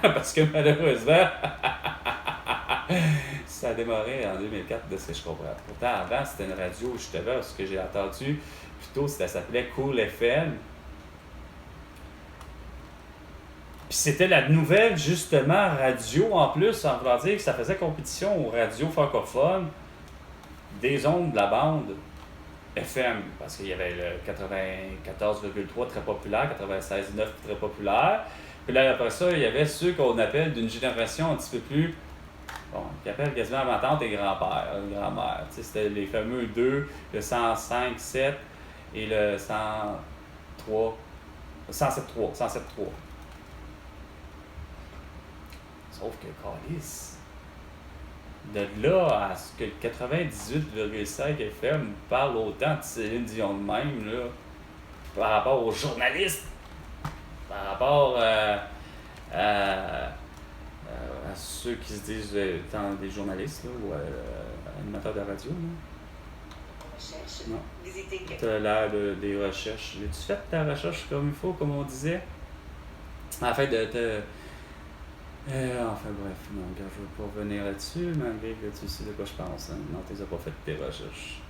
Parce que malheureusement, ça a démarré en 2004, de ce que je comprends. Pourtant, avant, c'était une radio, justement, ce que j'ai entendu, plutôt, ça s'appelait Cool FM. Puis c'était la nouvelle, justement, radio, en plus, en voulant dire que ça faisait compétition aux radios francophones des ondes de la bande FM. Parce qu'il y avait le 94,3 très populaire, 96,9 très populaire. Puis là, après ça, il y avait ceux qu'on appelle d'une génération un petit peu plus... Bon, qui appellent quasiment ma tante et grand-père, grand-mère. Tu sais, c'était les fameux 2, le 105.7 et le 103... 107.3, 107.3. Sauf que, câlisse, de là à ce que le 98,5 FM parle autant de Céline Dion de même, là, par rapport aux journalistes, par rapport à ceux qui se disent étant des journalistes là, ou animateurs de radio. Là. Non. Tu as l'air des recherches. As-tu fait ta recherche comme il faut, comme on disait? En fait, enfin bref, non, regarde, je ne veux pas revenir là-dessus, malgré que tu sais de quoi je pense. Hein. Non, tu n'as pas fait tes recherches.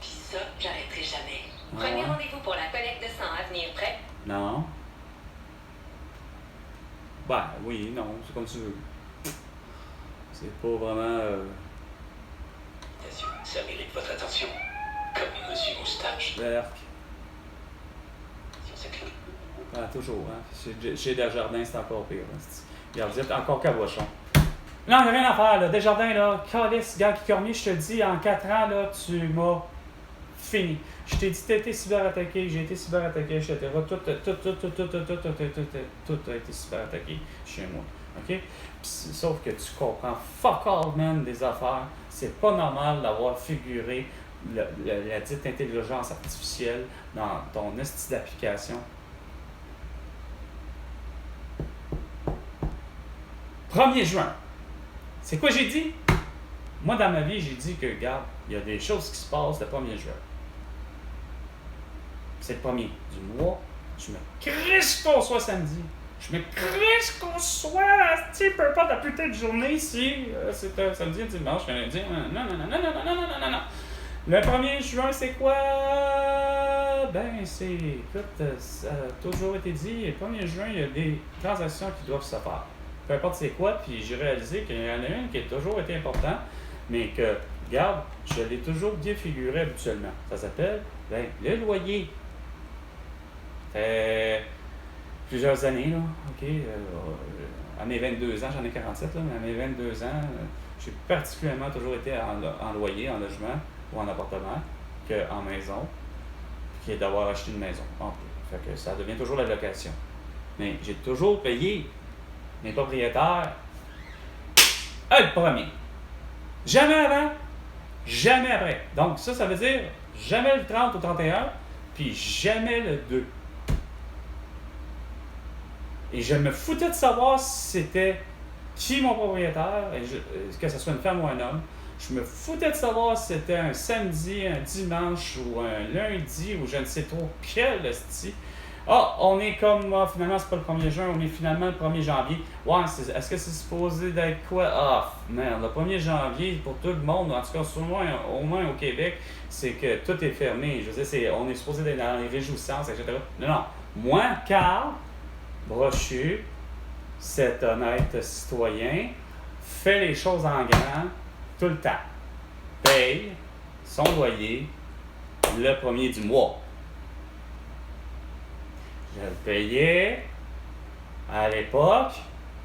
Puis ça, j'arrêterai jamais. Prenez rendez-vous pour la collecte de sang à venir, prêt?
Non. Ben, oui, non, c'est comme tu veux. C'est pas vraiment...
Ça mérite votre attention. Comme Monsieur Moustache.
Berk. Ah, toujours, hein. Chez Desjardins, c'est encore pire. Hein. Regarde, vous êtes encore cabochon. Non, il n'y a rien à faire, là. Desjardins, là, calice, gars qui Cormier, je te le dis, en 4 ans, là, tu m'as fini. Je t'ai dit, t'as été cyberattaqué, j'ai été cyberattaqué, etc. Tout a été cyberattaqué chez moi. OK? Sauf que tu comprends fuck all, man, des affaires. C'est pas normal d'avoir figuré la dite intelligence artificielle dans ton esti d'application. 1er juin. C'est quoi j'ai dit? Moi, dans ma vie, j'ai dit que, regarde, il y a des choses qui se passent le 1er juin. C'est le 1er du mois. Je me crisse qu'on soit samedi. Je me crisse qu'on soit, peu importe la putain de journée, si c'est un samedi, un dimanche, un lundi. Non. Le 1er juin, c'est quoi? Ben, écoute, ça a toujours été dit, le 1er juin, il y a des transactions qui doivent se faire. Peu importe c'est quoi, puis j'ai réalisé qu'il y en a une qui a toujours été importante, mais que, regarde, je l'ai toujours bien figuré habituellement. Ça s'appelle, le loyer. Plusieurs années, là, OK, à mes 22 ans, j'en ai 47, là, mais à mes 22 ans, j'ai particulièrement toujours été en loyer, en logement ou en appartement, qu'en maison, qui est d'avoir acheté une maison. Fait que ça devient toujours la location. Mais j'ai toujours payé mes propriétaires le premier. Jamais avant, jamais après. Donc ça veut dire jamais le 30 au 31, puis jamais le 2. Et je me foutais de savoir si c'était qui mon propriétaire, que ce soit une femme ou un homme. Je me foutais de savoir si c'était un samedi, un dimanche ou un lundi ou je ne sais trop quel esti. On est comme, finalement, c'est pas le 1er juin, on est finalement le 1er janvier. Ouais, est-ce que c'est supposé d'être quoi? Merde, le 1er janvier, pour tout le monde, en tout cas, au moins au Québec, c'est que tout est fermé. Je veux dire, on est supposé être dans les réjouissances, etc. Non. Moi, Carl Brochu, cet honnête citoyen, fait les choses en grand tout le temps. Paye son loyer le 1er du mois. Je le payais à l'époque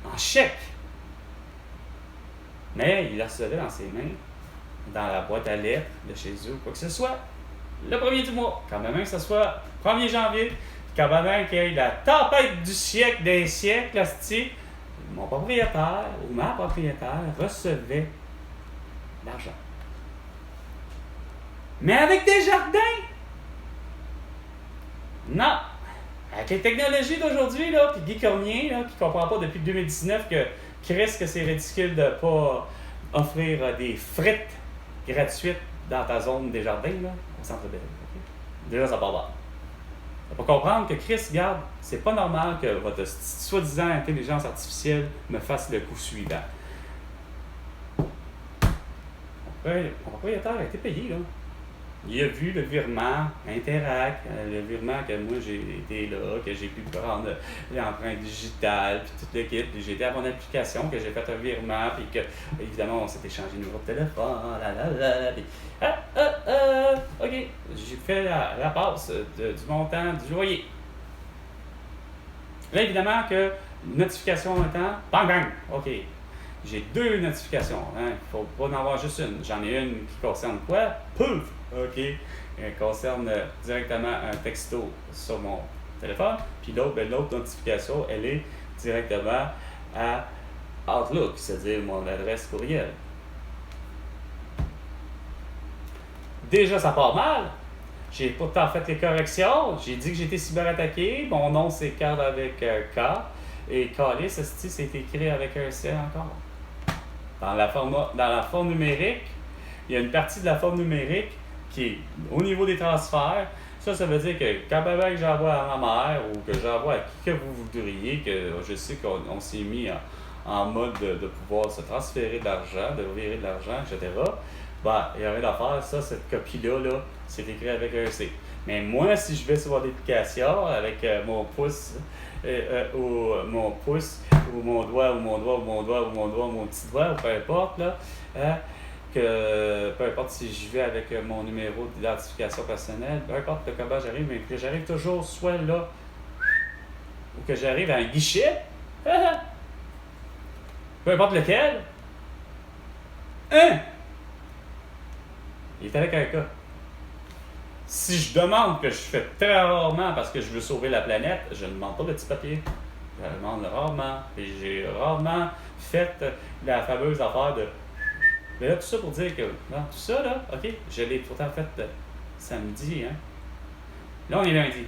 en chèque. Mais il le recevait dans ses mains, dans la boîte à lettres de chez eux, quoi que ce soit, le 1er du mois. Quand même que ce soit 1er janvier, quand même qu'il y ait la tempête du siècle des siècles, mon propriétaire ou ma propriétaire recevait l'argent. Mais avec des jardins! Non! Avec les technologies d'aujourd'hui, là, puis Guy Cormier, là, qui ne comprend pas depuis 2019 que c'est ridicule de ne pas offrir des frites gratuites dans ta zone des jardins, là, au centre-ville. Okay? Déjà, ça part pas. Il faut comprendre que Chris, regarde, c'est pas normal que votre soi-disant intelligence artificielle me fasse le coup suivant. Mon propriétaire a été payé, là. Il a vu le virement Interac, le virement que moi j'ai été là, que j'ai pu prendre l'empreinte digitale, puis tout le kit, puis j'ai été à mon application, que j'ai fait un virement, puis que, évidemment, on s'est échangé le numéro de téléphone, puis OK, j'ai fait la passe du montant du loyer. Là, évidemment, que notification en même temps, bang, bang, OK. J'ai 2 notifications, hein. Il ne faut pas en avoir juste une. J'en ai une qui concerne quoi? Pouf! OK. Elle concerne directement un texto sur mon téléphone. Puis l'autre notification, elle est directement à Outlook, c'est-à-dire mon adresse courriel. Déjà, ça part mal. J'ai pourtant fait les corrections. J'ai dit que j'étais cyberattaqué. Mon nom, c'est Carl avec K. Et Calis, c'est écrit avec un C encore. Dans la forme numérique, il y a une partie de la forme numérique qui est au niveau des transferts. Ça veut dire que quand j'envoie à ma mère ou que j'envoie à qui que vous voudriez, que je sais qu'on s'est mis en mode de pouvoir se transférer de l'argent, de virer de l'argent, etc., il y aurait l'affaire, cette copie-là, c'est écrit avec un C. Mais moi, si je vais sur l'application avec mon pouce, ou mon pouce, ou mon doigt, ou mon petit doigt, ou peu importe, là, peu importe si j'y vais avec mon numéro d'identification personnelle, peu importe comment j'arrive, mais que j'arrive toujours soit là, ou que j'arrive à un guichet, peu importe lequel, il est avec un cas. Si je demande, que je fais très rarement parce que je veux sauver la planète, je ne demande pas de petit papier. Je demande rarement. Et j'ai rarement fait la fameuse affaire de... Mais là, tout ça pour dire que... Non, tout ça, là, OK, je l'ai pourtant fait samedi, hein. Là, on est lundi.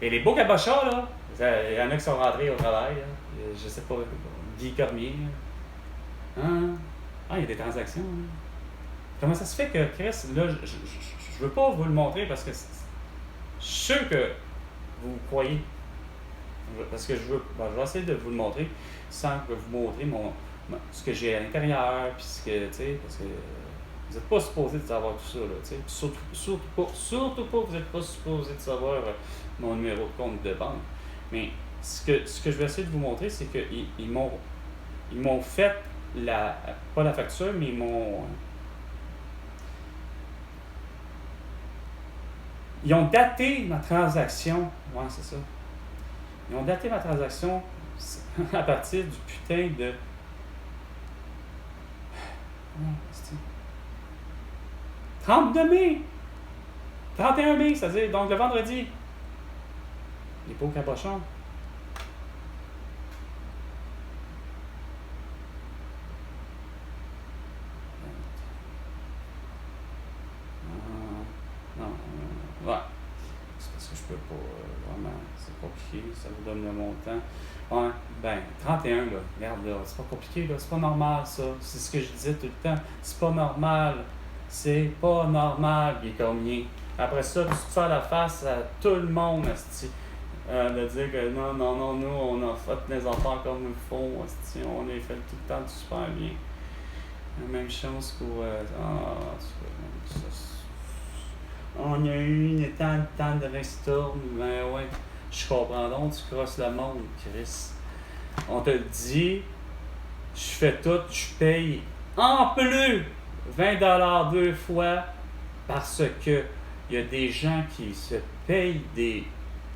Et les beaux cabochons, là, il y en a qui sont rentrés au travail, là. Je sais pas, Guy Cormier, là. Il y a des transactions, hein. Comment ça se fait que, Chris, là, je veux pas vous le montrer parce que je suis sûr que vous croyez. Parce que je vais essayer de vous le montrer sans que vous montrez ce que j'ai à l'intérieur, puis ce que, tu sais, parce que vous n'êtes pas supposé de savoir tout ça, là, tu sais. Surtout pas, vous n'êtes pas supposé de savoir mon numéro de compte de banque. Mais ce que je vais essayer de vous montrer, c'est qu'ils m'ont fait pas la facture, mais ils ont daté ma transaction. Ouais, c'est ça. Ils ont daté ma transaction à partir du putain de... 32 mai! 31 mai, c'est-à-dire, donc le vendredi. Les pauvres cabochons. veux pas, vraiment, c'est compliqué, ça vous donne le montant. Ouais, ben, 31, là, regarde, là, c'est pas compliqué, là, c'est pas normal, ça. C'est ce que je disais tout le temps, c'est pas normal. C'est pas normal, il est combien. Après ça, tu te fais la face à tout le monde, asti. De dire que non, nous, on a fait les enfants comme il faut, asti, on les fait tout le temps super bien. La même chose pour... on a eu tant de ristournes, ben ouais, je comprends donc, tu crosses le monde, Chris. On te dit, je fais tout, je paye en plus 20$ 2 fois parce que il y a des gens qui se payent des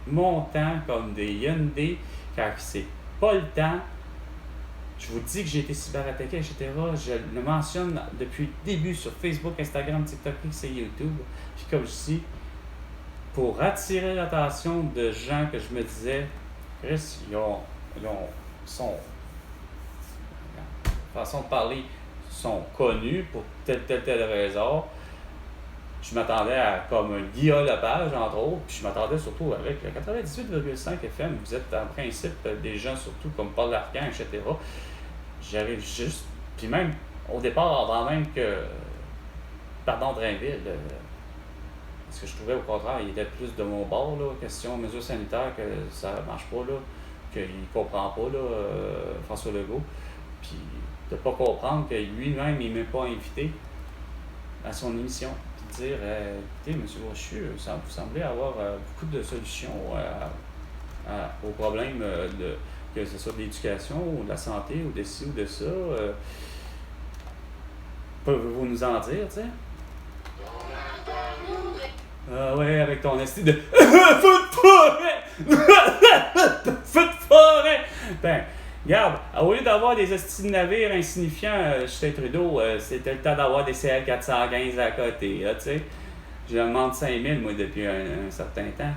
montants comme des Hyundai quand c'est pas le temps. Je vous dis que j'ai été cyberattaqué, etc. Je le mentionne depuis le début sur Facebook, Instagram, TikTok, c'est YouTube. Puis comme je dis, pour attirer l'attention de gens que je me disais, Chris, sont façon de parler, sont connus pour telle raison. Je m'attendais à comme un Guillaume Lepage, entre autres, puis je m'attendais surtout avec le 98,5 FM. Vous êtes en principe des gens, surtout comme Paul Arcand, etc. J'arrive juste, puis même au départ, avant même que, pardon, Drainville, parce que je trouvais au contraire, il était plus de mon bord, là, question mesures sanitaires, que ça marche pas, là, qu'il comprend pas, là, François Legault, puis de pas comprendre que lui-même, il ne m'est pas invité à son émission. Dire, écoutez, M. Brochu, vous semblez avoir beaucoup de solutions aux problèmes, que ce soit de l'éducation ou de la santé ou de ci ou de ça. Pouvez-vous nous en dire, tu sais? Ouais, avec ton esti de feu de forêt! Feu de forêt! Ben, regarde, au lieu d'avoir des estis de navires insignifiants, Justin Trudeau, c'était le temps d'avoir des CL415 à côté, là, tu sais. Je demande 5000, moi, depuis un certain temps.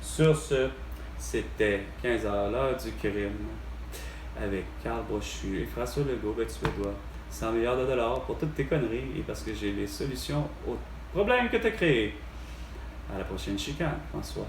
Sur ce, c'était 15h, l'heure du crime, avec Carl Brochu et François Legault, suédois. 100 milliards de dollars pour toutes tes conneries et parce que j'ai les solutions aux problèmes que tu as créés. À la prochaine chicane, François.